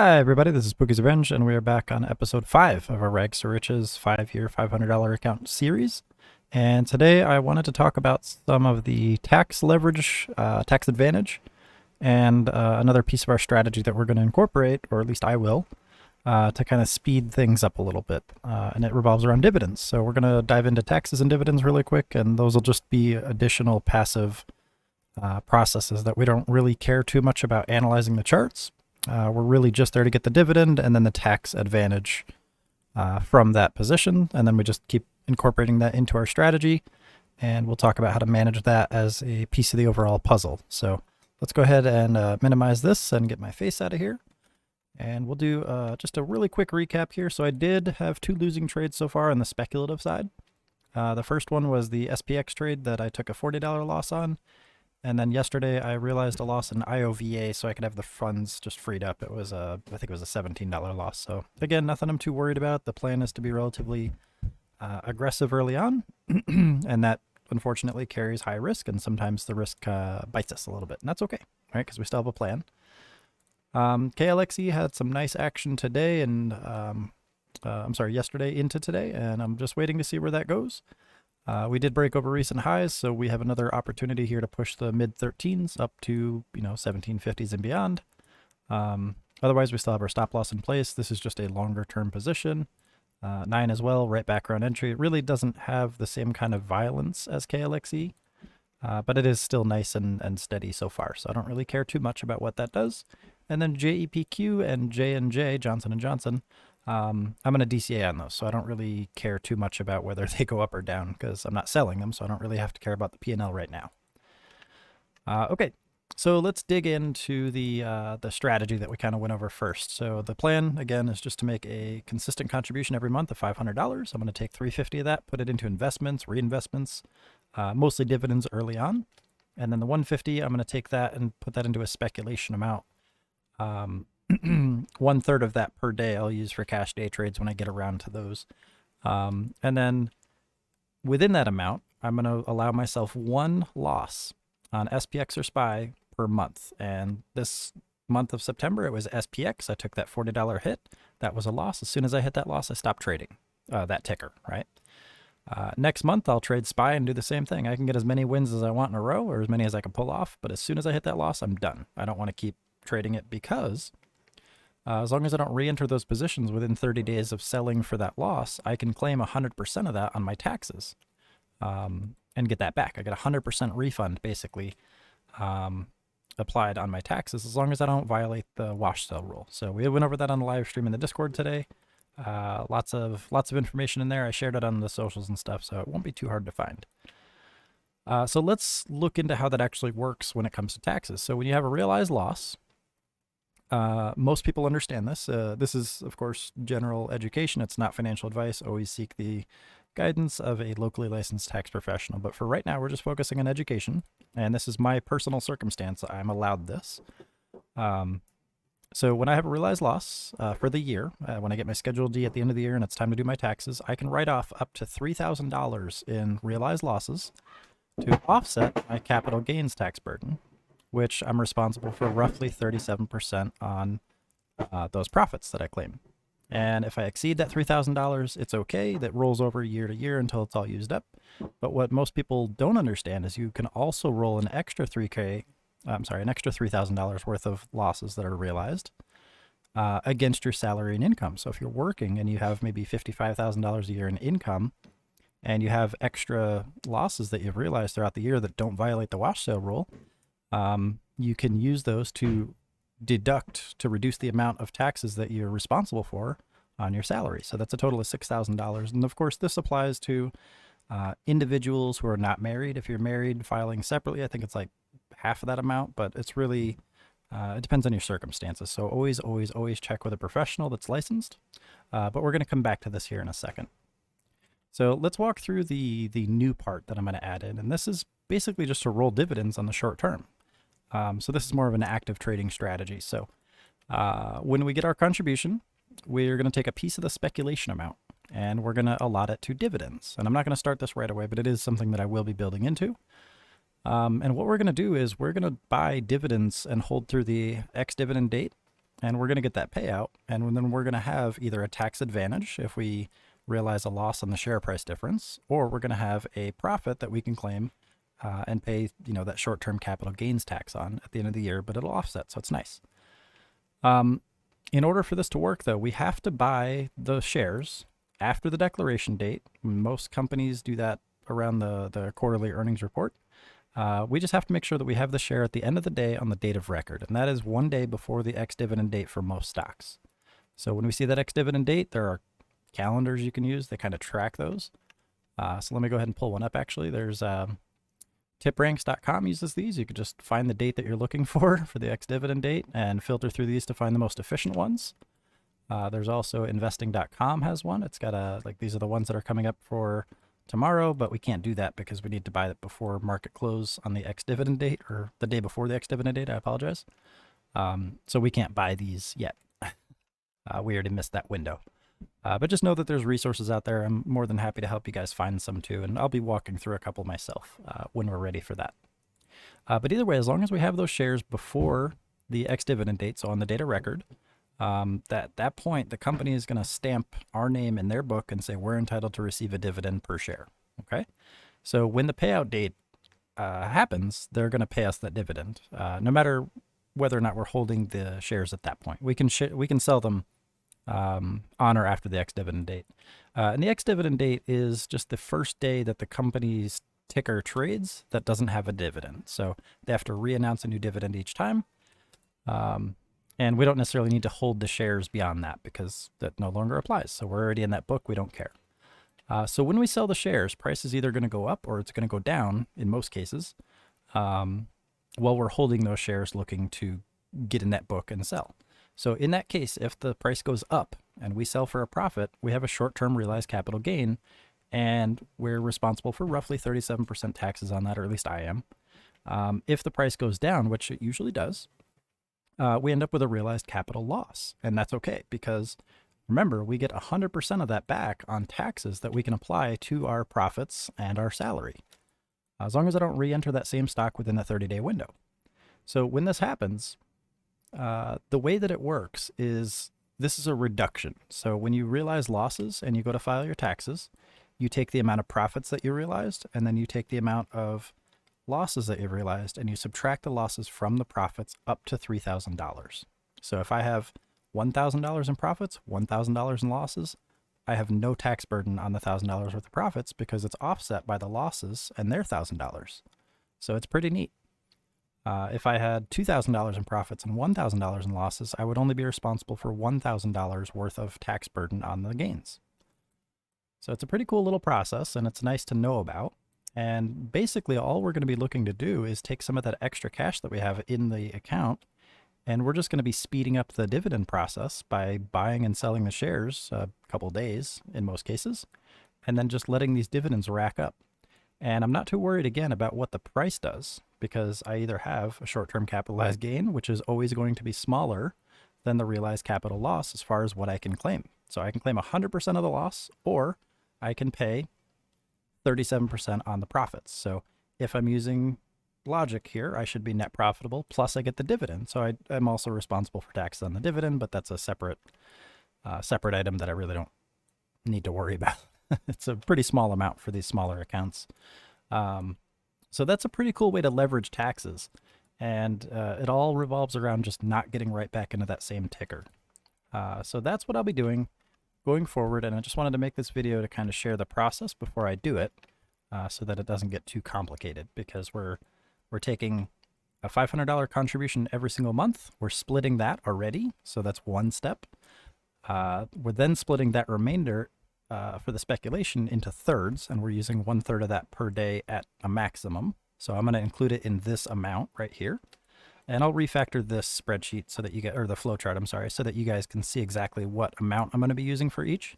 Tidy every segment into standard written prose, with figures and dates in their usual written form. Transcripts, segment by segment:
Hi everybody, this is Boogie's Revenge, and we are back on episode 5 of our Rags to Riches 5-year $500 account series. And today I wanted to talk about some of the tax leverage, tax advantage, and another piece of our strategy that we're going to incorporate, or at least I will, to kind of speed things up a little bit. And it revolves around dividends. So we're going to dive into taxes and dividends really quick, and those will just be additional passive processes that we don't really care too much about analyzing the charts. We're really just there to get the dividend and then the tax advantage from that position. And then we just keep incorporating that into our strategy. And we'll talk about how to manage that as a piece of the overall puzzle. So let's go ahead and minimize this and get my face out of here. And we'll do just a really quick recap here. So I did have 2 losing trades so far on the speculative side. The first one was the SPX trade that I took a $40 loss on. And then yesterday I realized a loss in IOVA so I could have the funds just freed up. It was I think it was a $17 loss. So again, nothing I'm too worried about. The plan is to be relatively aggressive early on. And that unfortunately carries high risk. And sometimes the risk bites us a little bit. And that's okay, right? Because we still have a plan. KLXE had some nice action today and yesterday into today. And I'm just waiting to see where that goes. We did break over recent highs, so we have another opportunity here to push the mid-13s up to, 1750s and beyond. Otherwise, we still have our stop loss in place. This is just a longer-term position. 9 as well, right background entry. It really doesn't have the same kind of violence as KLXE, but it is still nice and steady so far, so I don't really care too much about what that does. And then JEPQ and J&J, Johnson & Johnson, I'm going to DCA on those, so I don't really care too much about whether they go up or down because I'm not selling them, so I don't really have to care about the P&L right now. Okay, so let's dig into the strategy that we kind of went over first. So the plan, again, is just to make a consistent contribution every month of $500. I'm going to take $350 of that, put it into investments, reinvestments, mostly dividends early on. And then the $150, I'm going to take that and put that into a speculation amount. 1/3 of that per day I'll use for cash day trades when I get around to those. And then within that amount, I'm going to allow myself 1 loss on SPX or SPY per month. And this month of September, it was SPX. I took that $40 hit. That was a loss. As soon as I hit that loss, I stopped trading that ticker, right? Next month, I'll trade SPY and do the same thing. I can get as many wins as I want in a row or as many as I can pull off. But as soon as I hit that loss, I'm done. I don't want to keep trading it because as long as I don't re-enter those positions within 30 days of selling for that loss, I can claim 100% of that on my taxes and get that back. I get 100% refund, basically, applied on my taxes as long as I don't violate the wash sale rule. So we went over that on the live stream in the Discord today. Lots of information in there. I shared it on the socials and stuff, so it won't be too hard to find. So let's look into how that actually works when it comes to taxes. So when you have a realized loss, most people understand this. This is, of course, general education. It's not financial advice. Always seek the guidance of a locally licensed tax professional. But for right now, we're just focusing on education. And this is my personal circumstance. I'm allowed this. So when I have a realized loss for the year, when I get my Schedule D at the end of the year and it's time to do my taxes, I can write off up to $3,000 in realized losses to offset my capital gains tax burden, which I'm responsible for roughly 37% on those profits that I claim. And if I exceed that $3,000, it's okay. That rolls over year to year until it's all used up. But what most people don't understand is you can also roll an extra $3,000 worth of losses that are realized against your salary and income. So if you're working and you have maybe $55,000 a year in income, and you have extra losses that you've realized throughout the year that don't violate the wash sale rule, you can use those to deduct to reduce the amount of taxes that you're responsible for on your salary. So that's a total of $6,000. And of course, this applies to individuals who are not married. If you're married, filing separately, I think it's like half of that amount, but it's really, it depends on your circumstances. So always check with a professional that's licensed. But we're going to come back to this here in a second. So let's walk through the new part that I'm going to add in. And this is basically just to roll dividends on the short term. So this is more of an active trading strategy. So when we get our contribution, we're going to take a piece of the speculation amount and we're going to allot it to dividends. And I'm not going to start this right away, but it is something that I will be building into. And what we're going to do is we're going to buy dividends and hold through the ex-dividend date and we're going to get that payout, and then we're going to have either a tax advantage if we realize a loss on the share price difference, or we're going to have a profit that we can claim and pay, that short-term capital gains tax on at the end of the year, but it'll offset, so it's nice. In order for this to work, though, we have to buy the shares after the declaration date. Most companies do that around the quarterly earnings report. We just have to make sure that we have the share at the end of the day on the date of record, and that is 1 day before the ex-dividend date for most stocks. So when we see that ex-dividend date, there are calendars you can use. They kind of track those. So let me go ahead and pull one up, actually. There's tipranks.com uses these. You could just find the date that you're looking for the ex-dividend date and filter through these to find the most efficient ones. There's also investing.com has one. It's got these are the ones that are coming up for tomorrow, but we can't do that because we need to buy it before market close on the ex-dividend date, or the day before the ex-dividend date. I apologize. So we can't buy these yet. We already missed that window. But just know that there's resources out there. I'm more than happy to help you guys find some too, and I'll be walking through a couple myself when we're ready for that. But either way, as long as we have those shares before the ex-dividend date, so on the date of record, at that point, the company is going to stamp our name in their book and say we're entitled to receive a dividend per share. Okay? So when the payout date happens, they're going to pay us that dividend, no matter whether or not we're holding the shares at that point. We can sell them on or after the ex-dividend date. And the ex-dividend date is just the first day that the company's ticker trades that doesn't have a dividend. So they have to re-announce a new dividend each time. And we don't necessarily need to hold the shares beyond that because that no longer applies. So we're already in that book. We don't care. So when we sell the shares, price is either going to go up or it's going to go down in most cases while we're holding those shares looking to get in that book and sell. So in that case, if the price goes up and we sell for a profit, we have a short-term realized capital gain, and we're responsible for roughly 37% taxes on that, or at least I am. If the price goes down, which it usually does, we end up with a realized capital loss. And that's okay because, remember, we get 100% of that back on taxes that we can apply to our profits and our salary, as long as I don't re-enter that same stock within the 30-day window. So when this happens, the way that it works is this is a reduction. So when you realize losses and you go to file your taxes, you take the amount of profits that you realized, and then you take the amount of losses that you realized, and you subtract the losses from the profits up to $3,000. So if I have $1,000 in profits, $1,000 in losses, I have no tax burden on the $1,000 worth of profits because it's offset by the losses and their $1,000. So it's pretty neat. If I had $2,000 in profits and $1,000 in losses, I would only be responsible for $1,000 worth of tax burden on the gains. So it's a pretty cool little process, and it's nice to know about. And basically all we're going to be looking to do is take some of that extra cash that we have in the account, and we're just going to be speeding up the dividend process by buying and selling the shares a couple days in most cases, and then just letting these dividends rack up. And I'm not too worried again about what the price does, because I either have a short-term capitalized gain, which is always going to be smaller than the realized capital loss as far as what I can claim. So I can claim 100% of the loss, or I can pay 37% on the profits. So if I'm using logic here, I should be net profitable, plus I get the dividend. So I'm also responsible for taxes on the dividend, but that's a separate item that I really don't need to worry about. It's a pretty small amount for these smaller accounts. So that's a pretty cool way to leverage taxes. And it all revolves around just not getting right back into that same ticker. So that's what I'll be doing going forward. And I just wanted to make this video to kind of share the process before I do it, so that it doesn't get too complicated, because we're taking a $500 contribution every single month. We're splitting that already. So that's one step. We're then splitting that remainder for the speculation into thirds, and we're using 1/3 of that per day at a maximum. So I'm going to include it in this amount right here, and I'll refactor this spreadsheet so that you get, or the flow chart, I'm sorry, so that you guys can see exactly what amount I'm going to be using for each.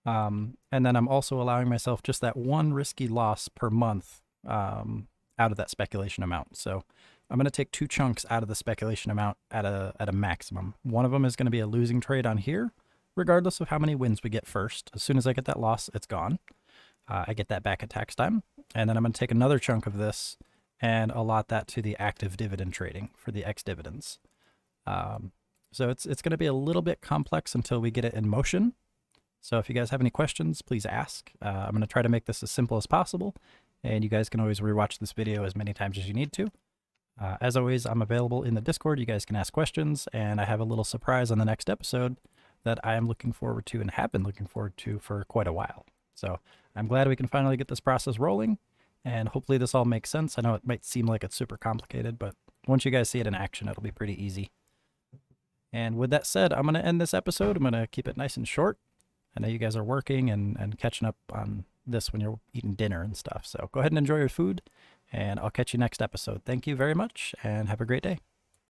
And then I'm also allowing myself just that one risky loss per month out of that speculation amount. So I'm going to take 2 chunks out of the speculation amount at a maximum. One of them is going to be a losing trade on here, regardless of how many wins we get first. As soon as I get that loss, it's gone. I get that back at tax time. And then I'm going to take another chunk of this and allot that to the active dividend trading for the ex-dividends. So it's going to be a little bit complex until we get it in motion. So if you guys have any questions, please ask. I'm going to try to make this as simple as possible, and you guys can always rewatch this video as many times as you need to. As always, I'm available in the Discord. You guys can ask questions, and I have a little surprise on the next episode that I am looking forward to and have been looking forward to for quite a while. So I'm glad we can finally get this process rolling, and hopefully this all makes sense. I know it might seem like it's super complicated, but once you guys see it in action, it'll be pretty easy. And with that said, I'm going to end this episode. I'm going to keep it nice and short. I know you guys are working and catching up on this when you're eating dinner and stuff. So go ahead and enjoy your food, and I'll catch you next episode. Thank you very much, and have a great day.